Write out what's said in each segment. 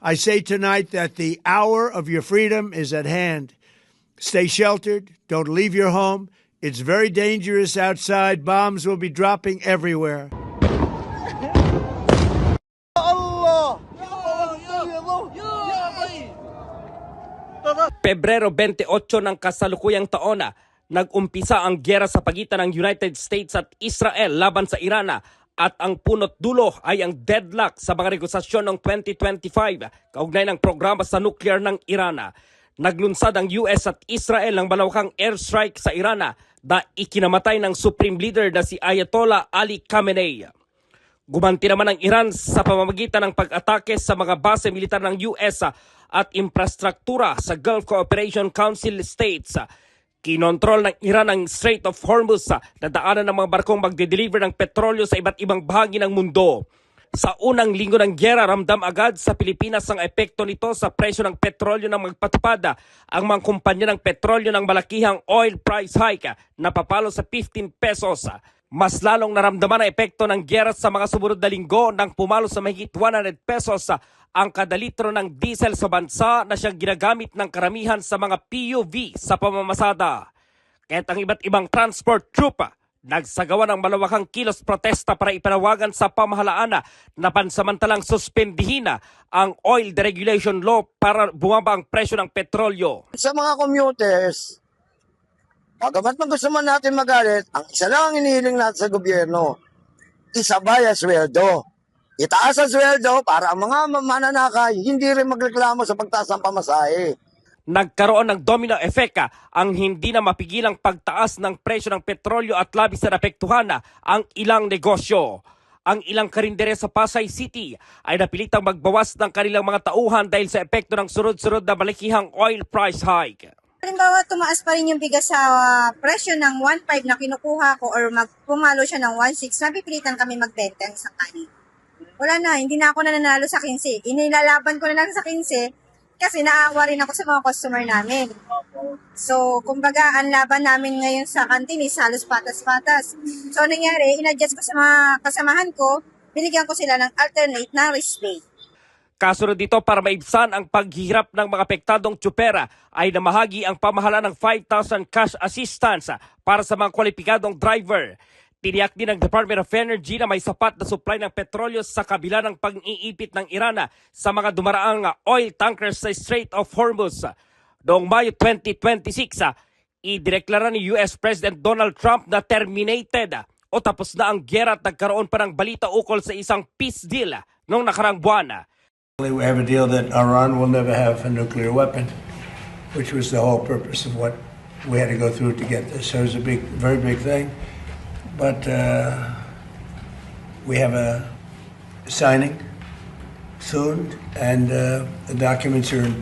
I say tonight that the hour of your freedom is at hand. Stay sheltered. Don't leave your home. It's very dangerous outside. Bombs will be dropping everywhere. Pebrero 28 ng kasalukuyang taon nag-umpisa ang giyera sa pagitan ng United States at Israel laban sa Iran at ang punot dulo ay ang deadlock sa mga negosasyon noong 2025 kaugnay ng programa sa nuclear ng Iran. Naglunsad ang US at Israel ng malawakang airstrike sa Iran na ikinamatay ng Supreme Leader na si Ayatollah Ali Khamenei. Gumanti naman ang Iran sa pamamagitan ng pag-atake sa mga base militar ng US at infrastruktura sa Gulf Cooperation Council states. Kinontrol ng Iran ang Strait of Hormuz na daanan ng mga barkong magde-deliver ng petrolyo sa iba't ibang bahagi ng mundo. Sa unang linggo ng giyera, ramdam agad sa Pilipinas ang epekto nito sa presyo ng petrolyo ng magpatupad ang mga kumpanya ng petrolyo ng malakihang oil price hike na papalo sa 15 pesos. Mas lalong naramdaman ang epekto ng giyera sa mga sumunod na linggo nang pumalo sa mahigit 100 pesos ang kada litro ng diesel sa bansa na siyang ginagamit ng karamihan sa mga PUV sa pamamasada. Kahit ang iba't ibang transport troop nagsagawa ng malawakang kilos protesta para ipanawagan sa pamahalaan na pansamantalang suspendihin ang oil deregulation law para bumaba ang presyo ng petrolyo. Sa mga commuters, bagamat gusto man natin magalit, ang isa lang ang hinihiling natin sa gobyerno, isabay ang sweldo. Itaas ang sweldo para ang mga mananakay hindi rin magreklamo sa pagtaas ng pamasahe. Nagkaroon ng domino effect ang hindi na mapigilang pagtaas ng presyo ng petrolyo at labis na napektuhan ang ilang negosyo. Ang ilang karindere sa Pasay City ay napilitang magbawas ng kanilang mga tauhan dahil sa epekto ng sunod-sunod na malakihang oil price hike. Halimbawa, tumaas pa rin yung bigas sa presyo ng 1.5 na kinukuha ko or pumalo siya ng 1.6, napipilitan kami magbenta sa kanin. Wala na, hindi na ako nananalo sa 15. Inilalaban ko na lang sa 15 kasi naawa rin ako sa mga customer namin. So, kumbaga, ang laban namin ngayon sa kantin is halos patas-patas. So, nangyari, in-adjust ko sa mga kasamahan ko, binigyan ko sila ng alternate na rebate. Kasunod dito para maibsan ang paghihirap ng mga apektadong tsupera ay namahagi ang pamahalaan ng 5,000 cash assistance para sa mga kwalipikadong driver. Tiniyak din ng Department of Energy na may sapat na supply ng petrolyo sa kabila ng pag-iipit ng Iran sa mga dumaraang oil tankers sa Strait of Hormuz. Noong Mayo 2026, idineklara ni US President Donald Trump na terminated o tapos na ang giyera at nagkaroon pa ng balita ukol sa isang peace deal noong nakarang buwan. We have a deal that Iran will never have a nuclear weapon, which was the whole purpose of what we had to go through to get this. So it was a very big thing. But we have a signing soon, and the documents are in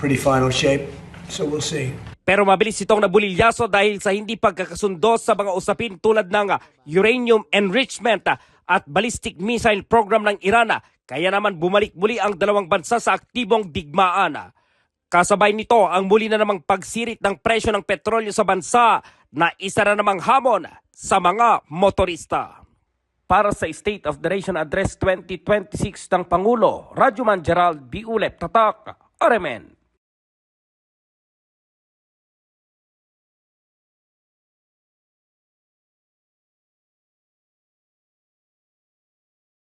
pretty final shape, so we'll see. Pero mabilis itong nabulilyaso dahil sa hindi pagkakasundo sa mga usapin tulad ng uranium enrichment at ballistic missile program ng Iran. Kaya naman bumalik muli ang dalawang bansa sa aktibong digmaan. Kasabay nito ang muli na namang pagsirit ng presyo ng petrolyo sa bansa na isa na namang hamon sa mga motorista. Para sa State of the Nation Address 2026 ng Pangulo, Radyo Man Gerald B. Ulep, Tatak, RMN.